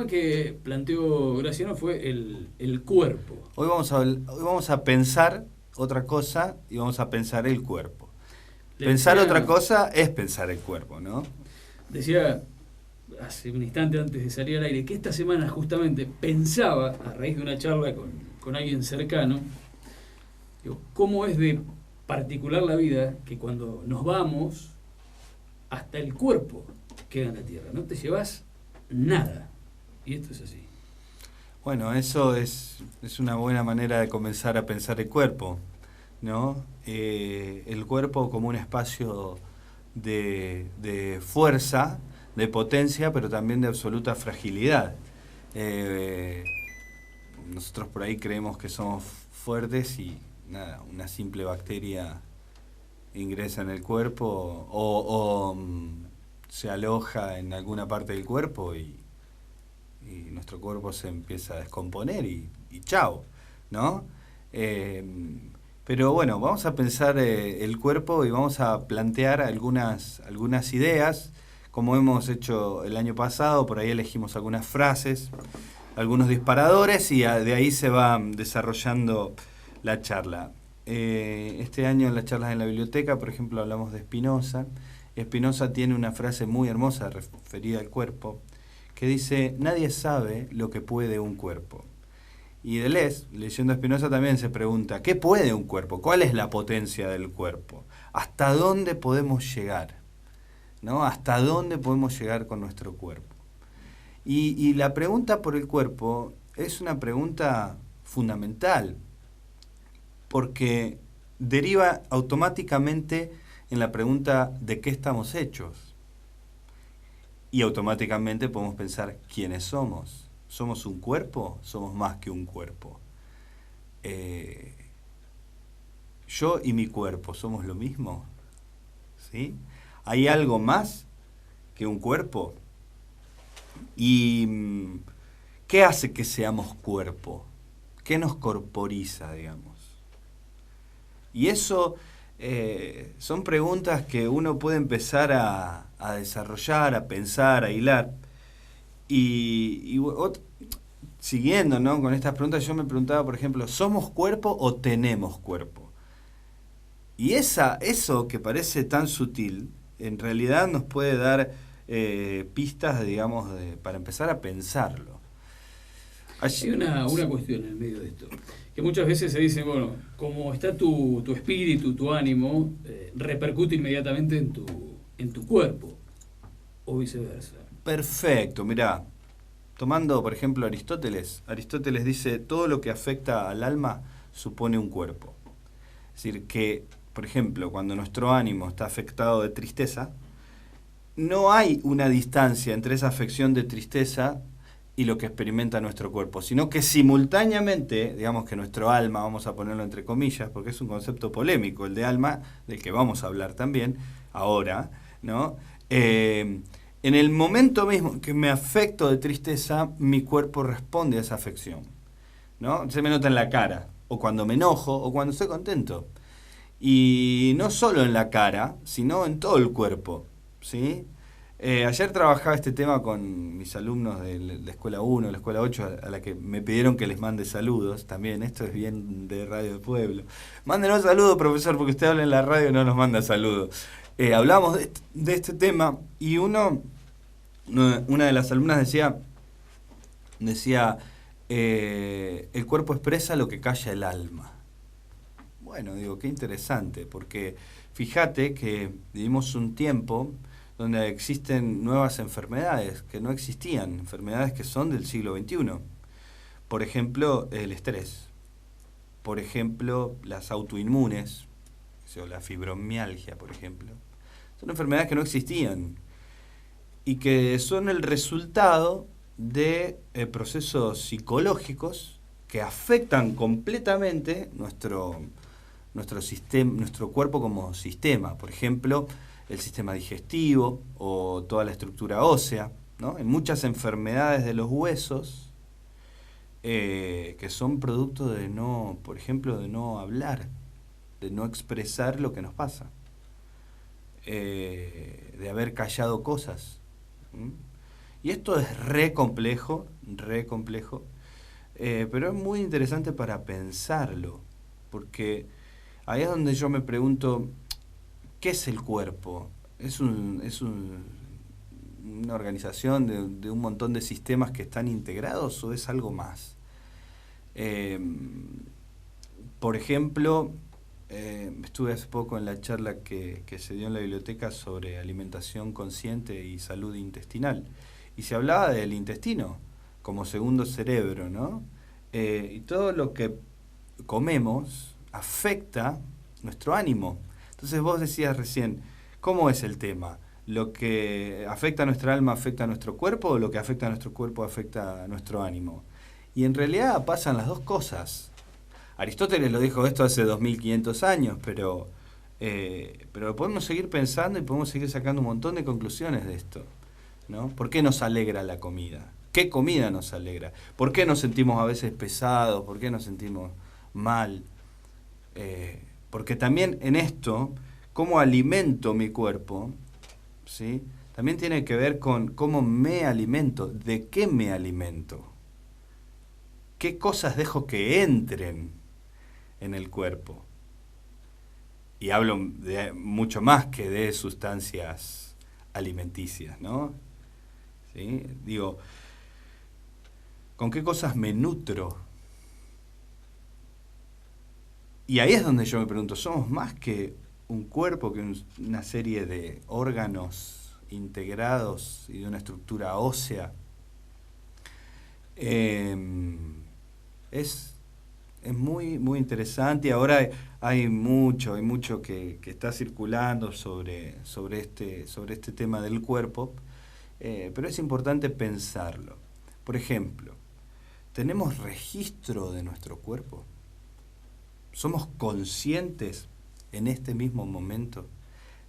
que planteó Graciano fue el cuerpo. Hoy vamos a pensar otra cosa y vamos a pensar el cuerpo. Le Pensar otra decía, cosa es pensar el cuerpo, ¿no? decía hace un instante antes de salir al aire que esta semana justamente pensaba, a raíz de una charla con alguien cercano, digo, cómo es de particular la vida que cuando nos vamos, hasta el cuerpo queda en la tierra, no te llevas nada. Y esto es así. Bueno, eso es una buena manera de comenzar a pensar el cuerpo, ¿no? El cuerpo como un espacio de fuerza, de potencia, pero también de absoluta fragilidad. Eh, Nosotros por ahí creemos que somos fuertes y nada, una simple bacteria ingresa en el cuerpo o se aloja en alguna parte del cuerpo y nuestro cuerpo se empieza a descomponer y chao, ¿no? Eh, pero bueno, vamos a pensar el cuerpo y vamos a plantear algunas ideas, como hemos hecho el año pasado, por ahí elegimos algunas frases, algunos disparadores y de ahí se va desarrollando la charla. Este año en las charlas en la biblioteca, por ejemplo, hablamos de Spinoza. Spinoza tiene una frase muy hermosa referida al cuerpo, que dice: nadie sabe lo que puede un cuerpo. Y Deleuze, leyendo a Spinoza, también se pregunta: ¿qué puede un cuerpo? ¿Cuál es la potencia del cuerpo? ¿Hasta dónde podemos llegar? ¿No? ¿Hasta dónde podemos llegar con nuestro cuerpo? Y la pregunta por el cuerpo es una pregunta fundamental, porque deriva automáticamente en la pregunta de qué estamos hechos. Y automáticamente podemos pensar quiénes somos. ¿Somos un cuerpo? ¿Somos más que un cuerpo? Eh, ¿Yo y mi cuerpo somos lo mismo? ¿Sí? ¿Hay algo más que un cuerpo? ¿Y qué hace que seamos cuerpo? ¿Qué nos corporiza, digamos? Y eso son preguntas que uno puede empezar a desarrollar, a pensar, a hilar. Siguiendo, ¿no?, con estas preguntas, yo me preguntaba, por ejemplo, ¿somos cuerpo o tenemos cuerpo? Y eso que parece tan sutil, en realidad nos puede dar pistas, digamos, para empezar a pensarlo. Hay una cuestión en el medio de esto, que muchas veces se dice, bueno, como está tu espíritu, tu ánimo, repercute inmediatamente en tu cuerpo, o viceversa. Perfecto, mirá, tomando por ejemplo Aristóteles dice: todo lo que afecta al alma supone un cuerpo. Es decir, que, por ejemplo, cuando nuestro ánimo está afectado de tristeza, no hay una distancia entre esa afección de tristeza y lo que experimenta nuestro cuerpo, sino que simultáneamente, digamos que nuestro alma, vamos a ponerlo entre comillas, porque es un concepto polémico el de alma, del que vamos a hablar también ahora, ¿no? En el momento mismo que me afecto de tristeza, mi cuerpo responde a esa afección, ¿no? Se me nota en la cara, o cuando me enojo, o cuando estoy contento. Y no solo en la cara, sino en todo el cuerpo, ¿sí? Ayer trabajaba este tema con mis alumnos de la Escuela 1, la Escuela 8, a la que me pidieron que les mande saludos. También, esto es bien de Radio de Pueblo. Mándenos saludos, profesor, porque usted habla en la radio y no nos manda saludos. Hablamos de este tema y una de las alumnas decía el cuerpo expresa lo que calla el alma. Bueno, digo, qué interesante, porque fíjate que vivimos un tiempo donde existen nuevas enfermedades que no existían, enfermedades que son del siglo XXI. Por ejemplo, el estrés. Por ejemplo, las autoinmunes, o la fibromialgia, por ejemplo. Son enfermedades que no existían y que son el resultado de procesos psicológicos que afectan completamente nuestro cuerpo como sistema. Por ejemplo, el sistema digestivo o toda la estructura ósea, ¿no? En muchas enfermedades de los huesos que son producto de no, por ejemplo, de no hablar, de no expresar lo que nos pasa, de haber callado cosas. ¿Mm? Y esto es re complejo, pero es muy interesante para pensarlo, porque ahí es donde yo me pregunto, ¿qué es el cuerpo? ¿Una organización de un montón de sistemas que están integrados o es algo más? Por ejemplo, estuve hace poco en la charla que se dio en la biblioteca sobre alimentación consciente y salud intestinal, y se hablaba del intestino como segundo cerebro, ¿no? Y todo lo que comemos afecta nuestro ánimo. Entonces vos decías recién, ¿cómo es el tema? ¿Lo que afecta a nuestra alma afecta a nuestro cuerpo o lo que afecta a nuestro cuerpo afecta a nuestro ánimo? Y en realidad pasan las dos cosas. Aristóteles lo dijo esto hace 2500 años, pero podemos seguir pensando y podemos seguir sacando un montón de conclusiones de esto, ¿no? ¿Por qué nos alegra la comida? ¿Qué comida nos alegra? ¿Por qué nos sentimos a veces pesados? ¿Por qué nos sentimos mal? Porque también en esto, cómo alimento mi cuerpo, ¿sí? También tiene que ver con cómo me alimento, de qué me alimento, qué cosas dejo que entren en el cuerpo. Y hablo de mucho más que de sustancias alimenticias, ¿no? ¿Sí? Digo, ¿con qué cosas me nutro? Y ahí es donde yo me pregunto, ¿somos más que un cuerpo, que una serie de órganos integrados y de una estructura ósea? Es muy, muy interesante, y ahora hay mucho que está circulando sobre este tema del cuerpo, pero es importante pensarlo. Por ejemplo, ¿tenemos registro de nuestro cuerpo? ¿Somos conscientes en este mismo momento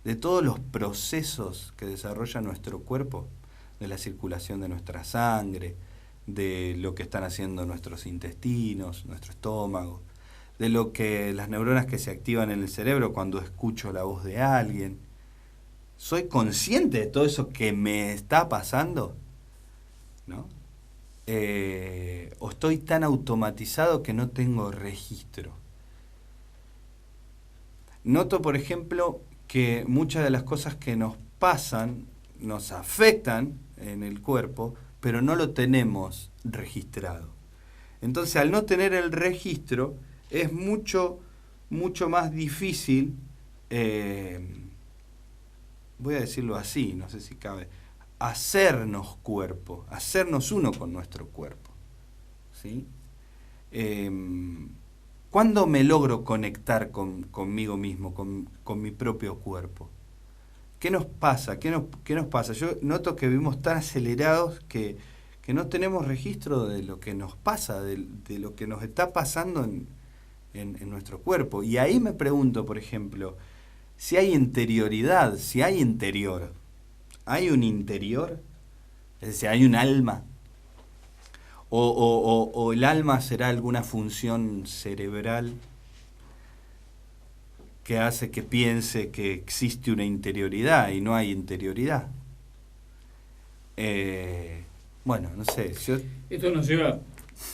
de todos los procesos que desarrolla nuestro cuerpo, de la circulación de nuestra sangre, de lo que están haciendo nuestros intestinos, nuestro estómago, de lo que las neuronas que se activan en el cerebro cuando escucho la voz de alguien? ¿Soy consciente de todo eso que me está pasando? ¿No? ¿O estoy tan automatizado que no tengo registro? Noto, por ejemplo, que muchas de las cosas que nos pasan nos afectan en el cuerpo, pero no lo tenemos registrado. Entonces, al no tener el registro, es mucho más difícil, voy a decirlo así, no sé si cabe, hacernos cuerpo, hacernos uno con nuestro cuerpo, ¿sí? ¿Cuándo me logro conectar conmigo mismo, con mi propio cuerpo? ¿Qué nos pasa? ¿Qué nos pasa? Yo noto que vivimos tan acelerados que no tenemos registro de lo que nos pasa, de lo que nos está pasando en nuestro cuerpo. Y ahí me pregunto, por ejemplo, si hay interioridad, si hay interior. ¿Hay un interior? Es decir, ¿hay un alma? ¿O el alma será alguna función cerebral que hace que piense que existe una interioridad y no hay interioridad? Bueno, no sé. Esto nos lleva,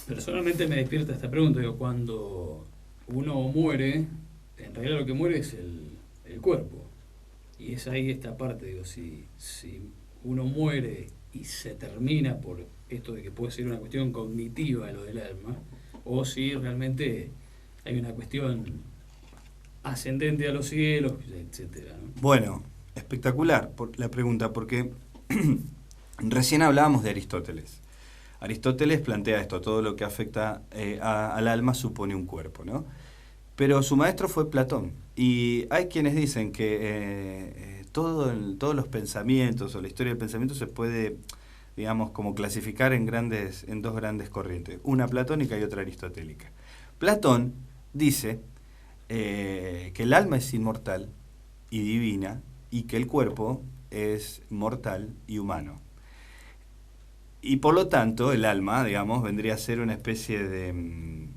personalmente me despierta esta pregunta, digo, cuando uno muere, en realidad lo que muere es el cuerpo. Y es ahí esta parte, digo, si uno muere y se termina por esto de que puede ser una cuestión cognitiva lo del alma, o si realmente hay una cuestión ascendente a los cielos, etcétera, ¿no? Bueno, espectacular la pregunta, porque recién hablábamos de Aristóteles. Aristóteles plantea esto: todo lo que afecta al alma supone un cuerpo, ¿no? Pero su maestro fue Platón, y hay quienes dicen que todos los pensamientos o la historia del pensamiento se puede, digamos, como clasificar en dos grandes corrientes, una platónica y otra aristotélica. Platón dice que el alma es inmortal y divina, y que el cuerpo es mortal y humano. Y por lo tanto, el alma, digamos, vendría a ser una especie de...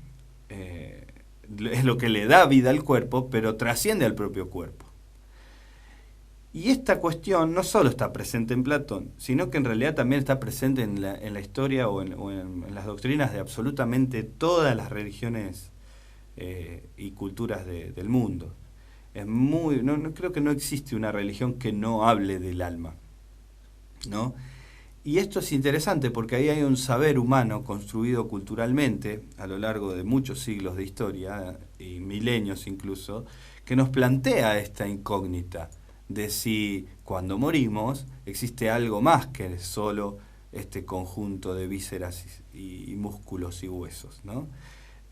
es lo que le da vida al cuerpo, pero trasciende al propio cuerpo. Y esta cuestión no solo está presente en Platón, sino que en realidad también está presente en la historia o en las doctrinas de absolutamente todas las religiones y culturas del mundo. Es muy, no creo que no existe una religión que no hable del alma, ¿no? Y esto es interesante porque ahí hay un saber humano construido culturalmente a lo largo de muchos siglos de historia y milenios incluso, que nos plantea esta incógnita de si cuando morimos existe algo más que solo este conjunto de vísceras y músculos y huesos, ¿no?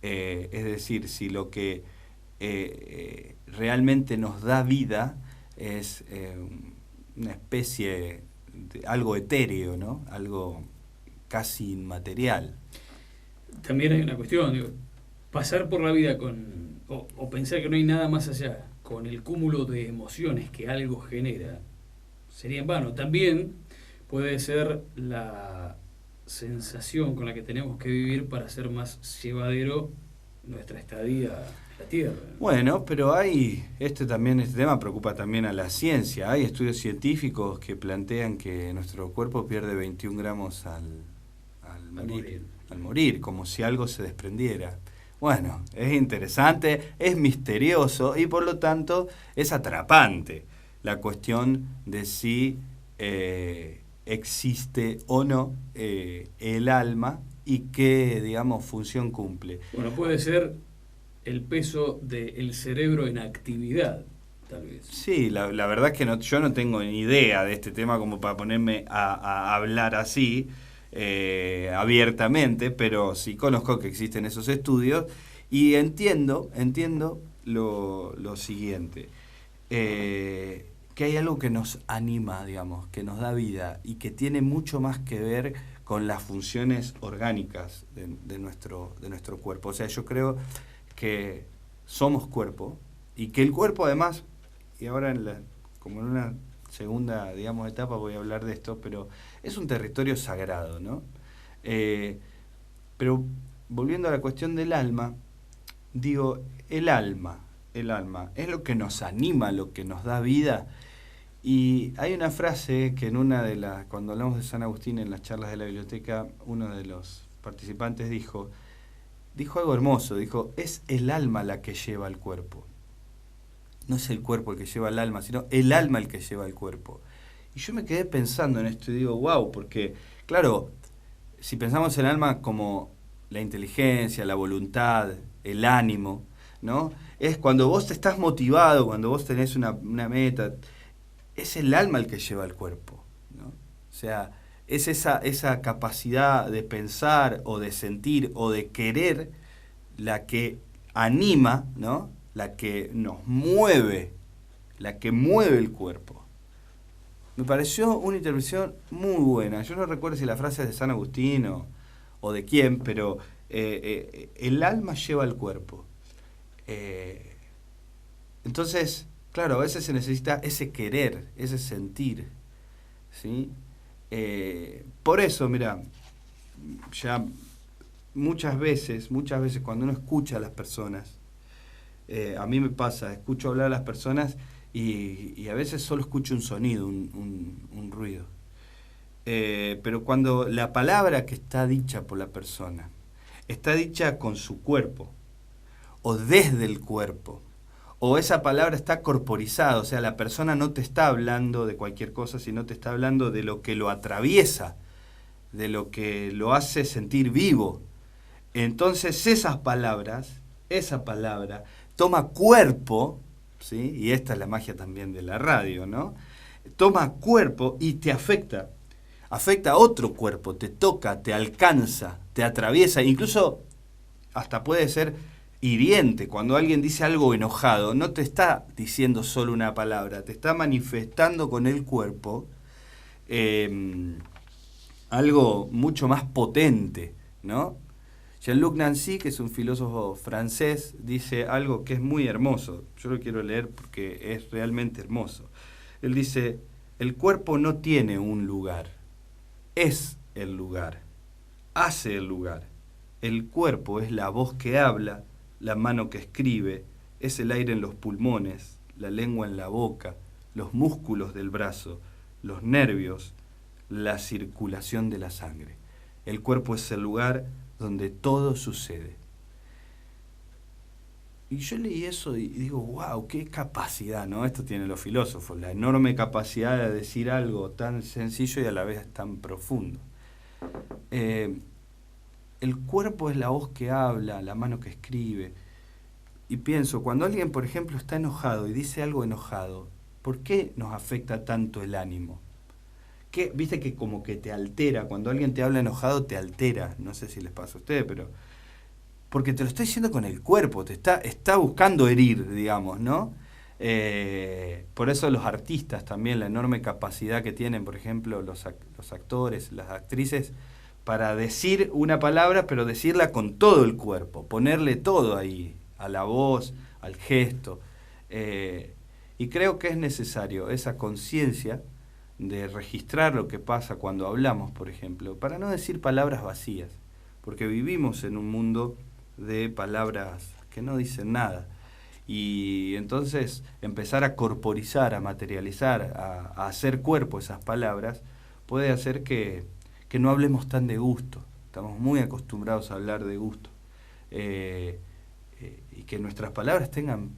Es decir, si lo que realmente nos da vida es una especie de algo etéreo, ¿no? Algo casi inmaterial. También hay una cuestión, digo, pasar por la vida o pensar que no hay nada más allá, con el cúmulo de emociones que algo genera, sería en vano. También puede ser la sensación con la que tenemos que vivir para hacer más llevadero nuestra estadía en la Tierra. Bueno, pero este tema preocupa también a la ciencia. Hay estudios científicos que plantean que nuestro cuerpo pierde 21 gramos al morir, como si algo se desprendiera. Bueno, es interesante, es misterioso y por lo tanto es atrapante la cuestión de si existe o no el alma y qué, digamos, función cumple. Bueno, puede ser el peso del cerebro en actividad, tal vez. Sí, la verdad es que yo no tengo ni idea de este tema como para ponerme a hablar así abiertamente, pero sí conozco que existen esos estudios y entiendo lo siguiente, que hay algo que nos anima, digamos, que nos da vida y que tiene mucho más que ver con las funciones orgánicas de nuestro cuerpo. O sea, yo creo que somos cuerpo y que el cuerpo además, y ahora como en una segunda, digamos, etapa voy a hablar de esto, pero es un territorio sagrado, ¿no? Pero volviendo a la cuestión del alma, digo, el alma es lo que nos anima, lo que nos da vida. Y hay una frase que cuando hablamos de San Agustín en las charlas de la biblioteca, uno de los participantes dijo algo hermoso, dijo, es el alma la que lleva el cuerpo. No es el cuerpo el que lleva el alma, sino el alma el que lleva el cuerpo. Y yo me quedé pensando en esto y digo, wow, porque, claro, si pensamos en el alma como la inteligencia, la voluntad, el ánimo, ¿no? Es cuando vos estás motivado, cuando vos tenés una meta, es el alma el que lleva el cuerpo, ¿no? O sea, es esa capacidad de pensar o de sentir o de querer la que anima, ¿no? La que nos mueve, la que mueve el cuerpo. Me pareció una intervención muy buena. Yo no recuerdo si la frase es de San Agustín o de quién, pero el alma lleva el cuerpo. Entonces, claro, a veces se necesita ese querer, ese sentir, ¿sí? Por eso, mira, ya muchas veces cuando uno escucha a las personas, a mí me pasa, escucho hablar a las personas y a veces solo escucho un sonido, un ruido. Pero cuando la palabra que está dicha por la persona está dicha con su cuerpo o desde el cuerpo, o esa palabra está corporizada, o sea, la persona no te está hablando de cualquier cosa, sino te está hablando de lo que lo atraviesa, de lo que lo hace sentir vivo. Entonces esa palabra toma cuerpo, ¿sí? Y esta es la magia también de la radio, ¿no? Toma cuerpo y te afecta a otro cuerpo, te toca, te alcanza, te atraviesa, incluso hasta puede ser hiriente. Cuando alguien dice algo enojado, no te está diciendo solo una palabra, te está manifestando con el cuerpo algo mucho más potente, ¿no? Jean-Luc Nancy, que es un filósofo francés, dice algo que es muy hermoso. Yo lo quiero leer porque es realmente hermoso. Él dice, el cuerpo no tiene un lugar, es el lugar, hace el lugar. El cuerpo es la voz que habla, la mano que escribe, es el aire en los pulmones, la lengua en la boca, los músculos del brazo, los nervios, la circulación de la sangre. El cuerpo es el lugar donde todo sucede. Y yo leí eso y digo, wow, qué capacidad, ¿no? Esto tienen los filósofos, la enorme capacidad de decir algo tan sencillo y a la vez tan profundo. El cuerpo es la voz que habla, la mano que escribe. Y pienso, cuando alguien, por ejemplo, está enojado y dice algo enojado, ¿por qué nos afecta tanto el ánimo? ¿Qué? Viste que como que te altera, cuando alguien te habla enojado te altera, no sé si les pasa a ustedes, pero porque te lo está diciendo con el cuerpo, te está buscando herir, digamos, ¿no? Por eso los artistas también, la enorme capacidad que tienen, por ejemplo, los actores, las actrices, para decir una palabra, pero decirla con todo el cuerpo, ponerle todo ahí, a la voz, al gesto. Y creo que es necesario esa conciencia de registrar lo que pasa cuando hablamos, por ejemplo, para no decir palabras vacías, porque vivimos en un mundo de palabras que no dicen nada. Y entonces empezar a corporizar, a materializar, a hacer cuerpo esas palabras, puede hacer que no hablemos tan de gusto. Estamos muy acostumbrados a hablar de gusto. Y que nuestras palabras tengan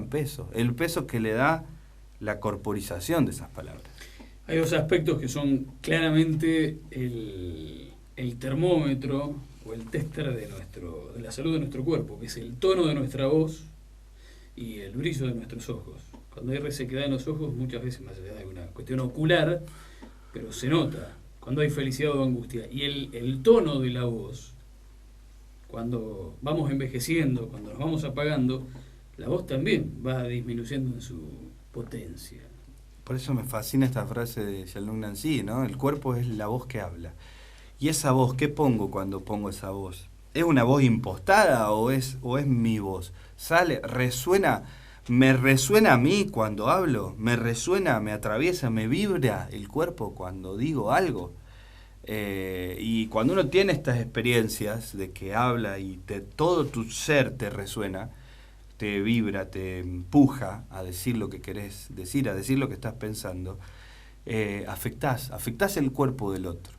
peso, el peso que le da la corporización de esas palabras. Hay dos aspectos que son claramente el termómetro o el tester de la salud de nuestro cuerpo, que es el tono de nuestra voz y el brillo de nuestros ojos. Cuando hay resequedad en los ojos, muchas veces, más allá de una cuestión ocular, pero se nota cuando hay felicidad o angustia. Y el tono de la voz, cuando vamos envejeciendo, cuando nos vamos apagando, la voz también va disminuyendo en su potencia. Por eso me fascina esta frase de Jean-Luc Nancy, ¿no? El cuerpo es la voz que habla. ¿Y esa voz, qué pongo cuando pongo esa voz? ¿Es una voz impostada o es mi voz? ¿Sale, resuena, me resuena a mí cuando hablo? ¿Me resuena, me atraviesa, me vibra el cuerpo cuando digo algo? Y cuando uno tiene estas experiencias de que habla y todo tu ser te resuena, te vibra, te empuja a decir lo que querés decir, a decir lo que estás pensando, afectás el cuerpo del otro.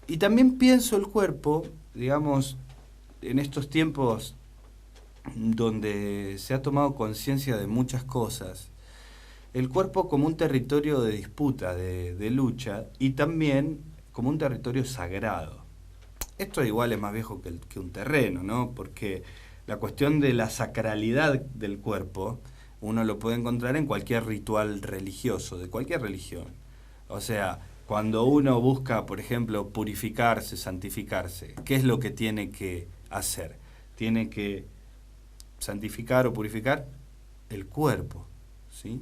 Y también pienso el cuerpo, digamos, en estos tiempos donde se ha tomado conciencia de muchas cosas, el cuerpo como un territorio de disputa, de lucha, y también como un territorio sagrado. Esto igual es más viejo que un terreno, ¿no? Porque la cuestión de la sacralidad del cuerpo, uno lo puede encontrar en cualquier ritual religioso, de cualquier religión. O sea, cuando uno busca, por ejemplo, purificarse, santificarse, ¿qué es lo que tiene que hacer? Tiene que santificar o purificar el cuerpo, ¿sí?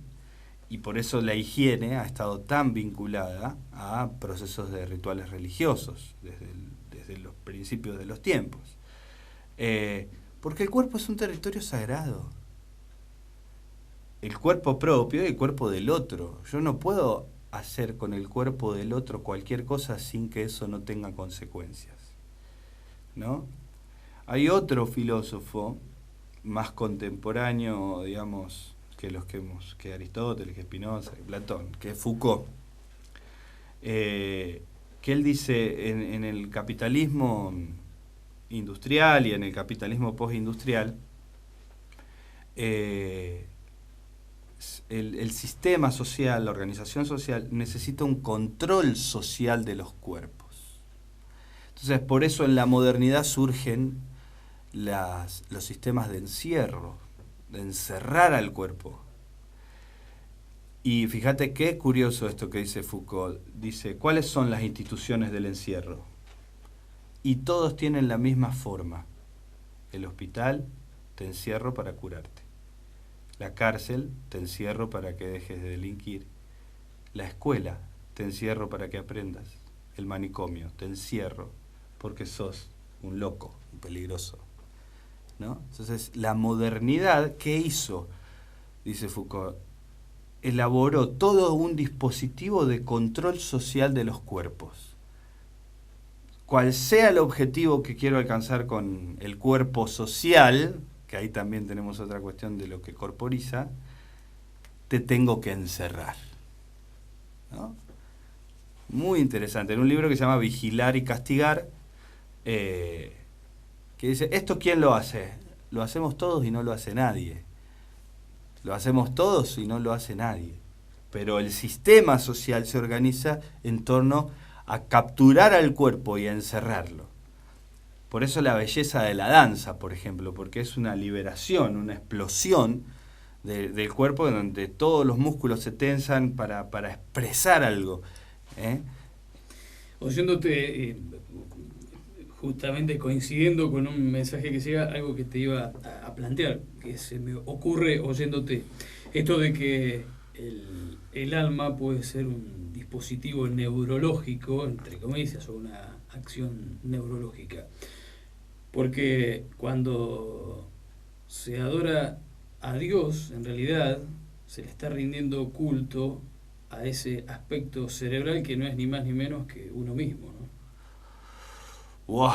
Y por eso la higiene ha estado tan vinculada a procesos de rituales religiosos desde los principios de los tiempos. Porque el cuerpo es un territorio sagrado. El cuerpo propio y el cuerpo del otro. Yo no puedo hacer con el cuerpo del otro cualquier cosa sin que eso no tenga consecuencias, ¿no? Hay otro filósofo más contemporáneo, digamos, que Aristóteles, que Spinoza, que Platón, que es Foucault, que él dice en el capitalismo industrial y en el capitalismo postindustrial, el sistema social, la organización social, necesita un control social de los cuerpos. Entonces, por eso en la modernidad surgen los sistemas de encierro, de encerrar al cuerpo. Y fíjate qué curioso esto que dice Foucault. Dice, ¿cuáles son las instituciones del encierro? Y todos tienen la misma forma. El hospital, te encierro para curarte. La cárcel, te encierro para que dejes de delinquir. La escuela, te encierro para que aprendas. El manicomio, te encierro porque sos un loco, un peligroso, ¿no? Entonces, la modernidad, ¿qué hizo? Dice Foucault, elaboró todo un dispositivo de control social de los cuerpos. Cual sea el objetivo que quiero alcanzar con el cuerpo social, que ahí también tenemos otra cuestión de lo que corporiza, te tengo que encerrar. ¿No? Muy interesante. En un libro que se llama Vigilar y Castigar, que dice, ¿esto quién lo hace? Lo hacemos todos y no lo hace nadie. Lo hacemos todos y no lo hace nadie. Pero el sistema social se organiza en torno a capturar al cuerpo y a encerrarlo. Por eso la belleza de la danza, por ejemplo, porque es una liberación, una explosión del cuerpo en donde todos los músculos se tensan para expresar algo. Oyéndote, justamente coincidiendo con un mensaje que llega, algo que te iba a plantear, que se me ocurre oyéndote, esto de que el alma puede ser un dispositivo neurológico, entre comillas, o una acción neurológica. Porque cuando se adora a Dios, en realidad se le está rindiendo culto a ese aspecto cerebral que no es ni más ni menos que uno mismo, ¿no? ¡Wow!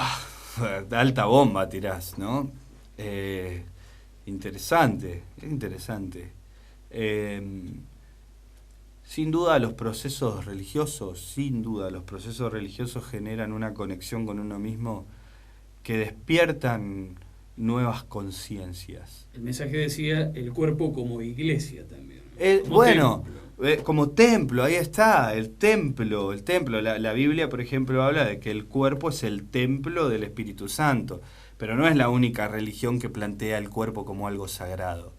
Alta bomba tirás, ¿no? Interesante, es interesante. Sin duda los procesos religiosos generan una conexión con uno mismo que despiertan nuevas conciencias. El mensaje decía el cuerpo como iglesia también. Como templo, ahí está, el templo. La Biblia, por ejemplo, habla de que el cuerpo es el templo del Espíritu Santo, pero no es la única religión que plantea el cuerpo como algo sagrado.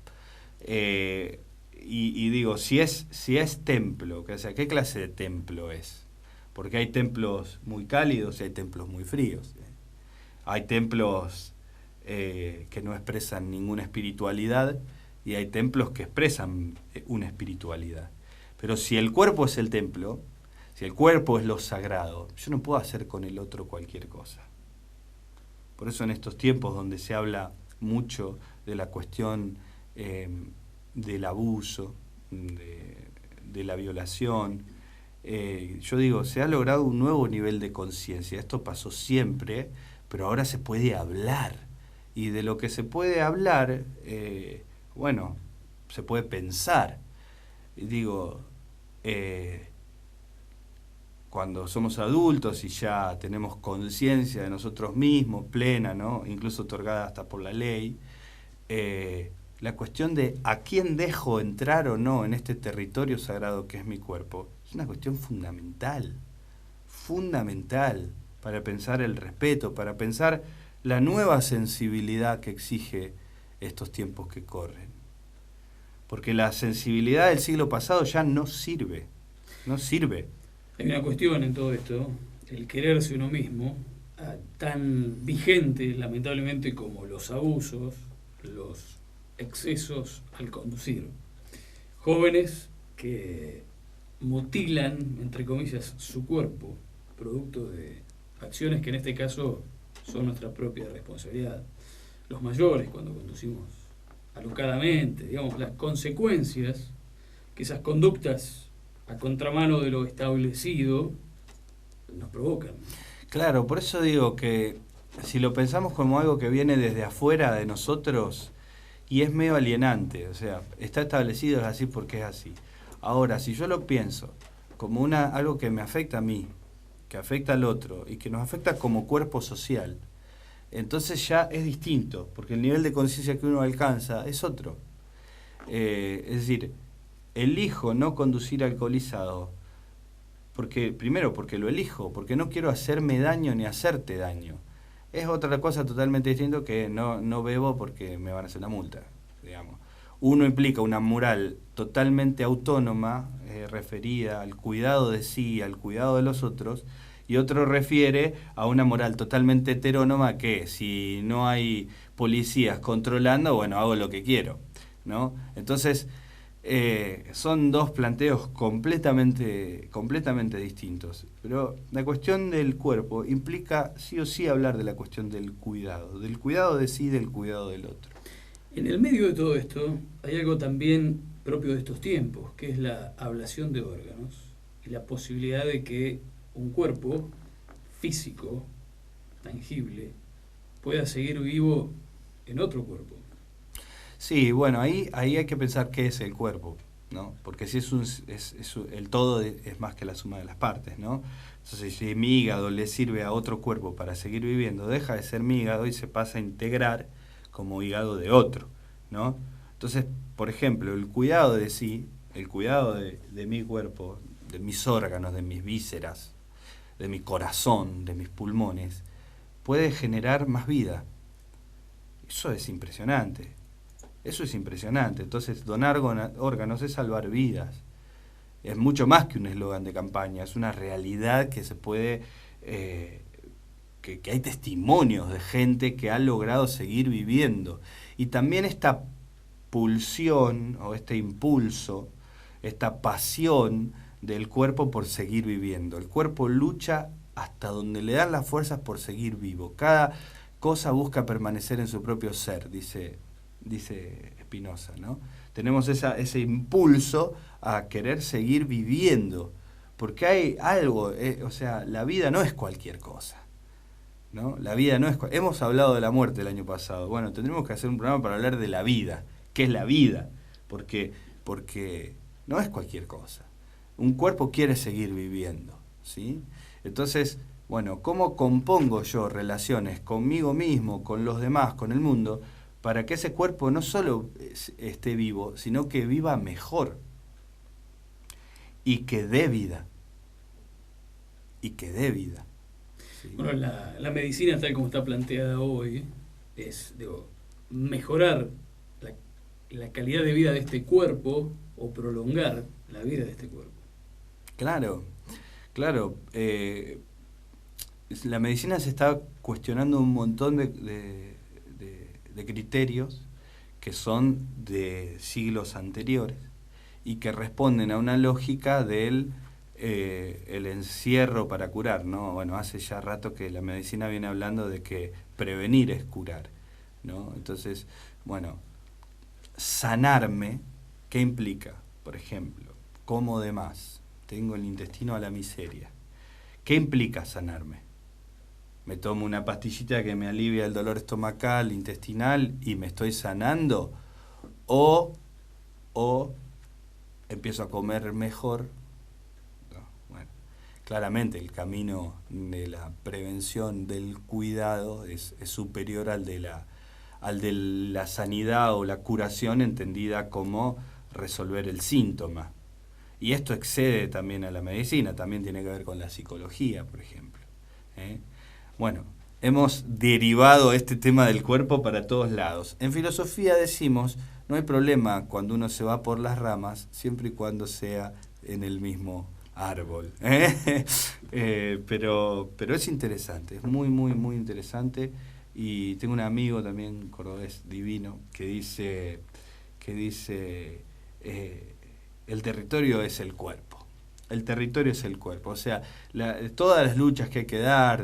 Y digo, si es templo, o sea, ¿qué clase de templo es? Porque hay templos muy cálidos y hay templos muy fríos. Hay templos que no expresan ninguna espiritualidad y hay templos que expresan una espiritualidad. Pero si el cuerpo es el templo, si el cuerpo es lo sagrado, yo no puedo hacer con el otro cualquier cosa. Por eso en estos tiempos donde se habla mucho de la cuestión del abuso, de la violación, yo digo, se ha logrado un nuevo nivel de conciencia. Esto pasó siempre, pero ahora se puede hablar. Y de lo que se puede hablar, se puede pensar. Y digo, cuando somos adultos y ya tenemos conciencia de nosotros mismos, plena, ¿no? Incluso otorgada hasta por la ley, la cuestión de a quién dejo entrar o no en este territorio sagrado que es mi cuerpo, es una cuestión fundamental para pensar el respeto, para pensar la nueva sensibilidad que exige estos tiempos que corren. Porque la sensibilidad del siglo pasado ya no sirve. Hay una cuestión en todo esto, el quererse uno mismo, tan vigente lamentablemente como los abusos, los excesos al conducir. Jóvenes que mutilan, entre comillas, su cuerpo, producto de acciones que en este caso son nuestra propia responsabilidad. Los mayores, cuando conducimos alocadamente, digamos, las consecuencias que esas conductas a contramano de lo establecido nos provocan. Claro, por eso digo que si lo pensamos como algo que viene desde afuera de nosotros, y es medio alienante, o sea, está establecido, es así porque es así. Ahora, si yo lo pienso como algo que me afecta a mí, que afecta al otro y que nos afecta como cuerpo social, entonces ya es distinto, porque el nivel de conciencia que uno alcanza es otro. Es decir, elijo no conducir alcoholizado, primero porque lo elijo, porque no quiero hacerme daño ni hacerte daño. Es otra cosa totalmente distinta que no bebo porque me van a hacer una multa, digamos. Uno implica una moral totalmente autónoma, referida al cuidado de sí, al cuidado de los otros, y otro refiere a una moral totalmente heterónoma que si no hay policías controlando, bueno, hago lo que quiero, ¿no? Entonces, son dos planteos completamente distintos. Pero la cuestión del cuerpo implica sí o sí hablar de la cuestión del cuidado de sí, del cuidado del otro. En el medio de todo esto hay algo también propio de estos tiempos, que es la ablación de órganos y la posibilidad de que un cuerpo físico, tangible, pueda seguir vivo en otro cuerpo. Sí, bueno, ahí hay que pensar qué es el cuerpo. ¿no? Porque si el todo es más que la suma de las partes, ¿no? Entonces, si mi hígado le sirve a otro cuerpo para seguir viviendo, deja de ser mi hígado y se pasa a integrar como hígado de otro, ¿no? Entonces, por ejemplo, el cuidado de sí, el cuidado de mi cuerpo, de mis órganos, de mis vísceras, de mi corazón, de mis pulmones, puede generar más vida. Eso es impresionante. Eso es impresionante. Entonces, donar órganos es salvar vidas. Es mucho más que un eslogan de campaña, es una realidad que se puede, que hay testimonios de gente que ha logrado seguir viviendo. Y también esta pulsión o este impulso, esta pasión del cuerpo por seguir viviendo. El cuerpo lucha hasta donde le dan las fuerzas por seguir vivo. Cada cosa busca permanecer en su propio ser, dice Spinoza, ¿no? Tenemos ese impulso a querer seguir viviendo, porque hay algo, o sea, la vida no es cualquier cosa, ¿no? La vida no es... Hemos hablado de la muerte el año pasado. Bueno, tendremos que hacer un programa para hablar de la vida. ¿Qué es la vida? Porque no es cualquier cosa. Un cuerpo quiere seguir viviendo, ¿sí? Entonces, bueno, ¿cómo compongo yo relaciones conmigo mismo, con los demás, con el mundo, para que ese cuerpo no solo esté vivo, sino que viva mejor y que dé vida? Y que dé vida. ¿Sí? Bueno, la medicina tal como está planteada hoy es, mejorar la calidad de vida de este cuerpo o prolongar la vida de este cuerpo. Claro. La medicina se está cuestionando un montón de criterios que son de siglos anteriores y que responden a una lógica del el encierro para curar, ¿no? Bueno, hace ya rato que la medicina viene hablando de que prevenir es curar, ¿no? Entonces, bueno, sanarme, ¿qué implica? Por ejemplo, como de más, tengo el intestino a la miseria. ¿Qué implica sanarme? Me tomo una pastillita que me alivia el dolor estomacal, intestinal y me estoy sanando, o empiezo a comer mejor. No, bueno, claramente el camino de la prevención, del cuidado, es superior al de la sanidad o la curación entendida como resolver el síntoma. Y esto excede también a la medicina, también tiene que ver con la psicología, por ejemplo. Bueno, hemos derivado este tema del cuerpo para todos lados. En filosofía decimos, no hay problema cuando uno se va por las ramas, siempre y cuando sea en el mismo árbol. Pero es interesante, es muy, muy, muy interesante. Y tengo un amigo también cordobés divino que dice el territorio es el cuerpo. El territorio es el cuerpo. O sea, todas las luchas que hay que dar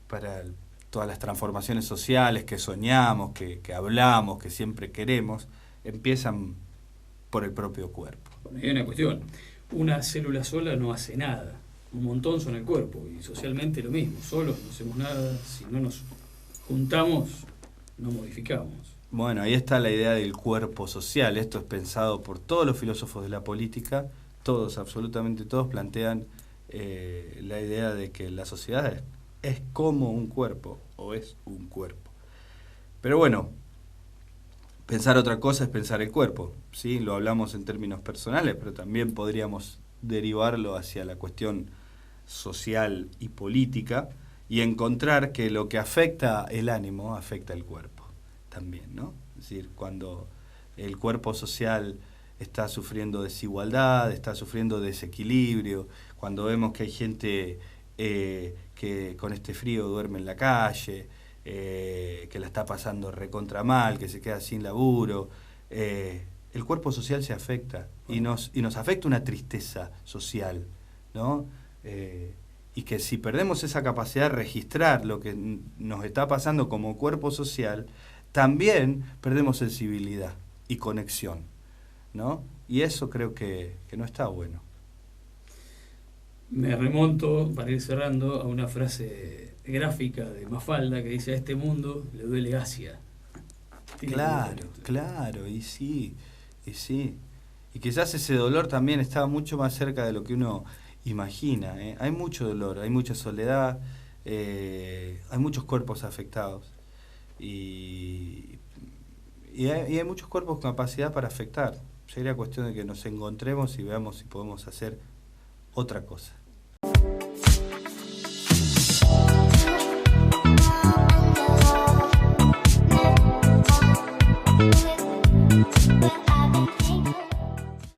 para todas las transformaciones sociales que soñamos, que hablamos, que siempre queremos, empiezan por el propio cuerpo. Bueno, hay una cuestión. Una célula sola no hace nada. Un montón son el cuerpo. Y socialmente lo mismo. Solos no hacemos nada. Si no nos juntamos, no modificamos. Bueno, ahí está la idea del cuerpo social. Esto es pensado por todos los filósofos de la política. Todos, absolutamente todos, plantean la idea de que la sociedad es como un cuerpo, o es un cuerpo. Pero bueno, pensar otra cosa es pensar el cuerpo, ¿sí? Lo hablamos en términos personales, pero también podríamos derivarlo hacia la cuestión social y política y encontrar que lo que afecta el ánimo afecta el cuerpo también, ¿no? Es decir, cuando el cuerpo social está sufriendo desigualdad, está sufriendo desequilibrio, cuando vemos que hay gente que con este frío duerme en la calle, que la está pasando recontra mal, que se queda sin laburo, el cuerpo social se afecta y nos afecta una tristeza social, ¿no? Y que si perdemos esa capacidad de registrar lo que nos está pasando como cuerpo social, también perdemos sensibilidad y conexión, ¿no? Y eso creo que no está bueno. Me remonto, para ir cerrando, a una frase gráfica de Mafalda que dice: a este mundo le duele Asia. Claro, y sí. Y quizás ese dolor también está mucho más cerca de lo que uno imagina. Hay mucho dolor, hay mucha soledad, hay muchos cuerpos afectados. Y, y hay muchos cuerpos con capacidad para afectar. Sería cuestión de que nos encontremos y veamos si podemos hacer otra cosa.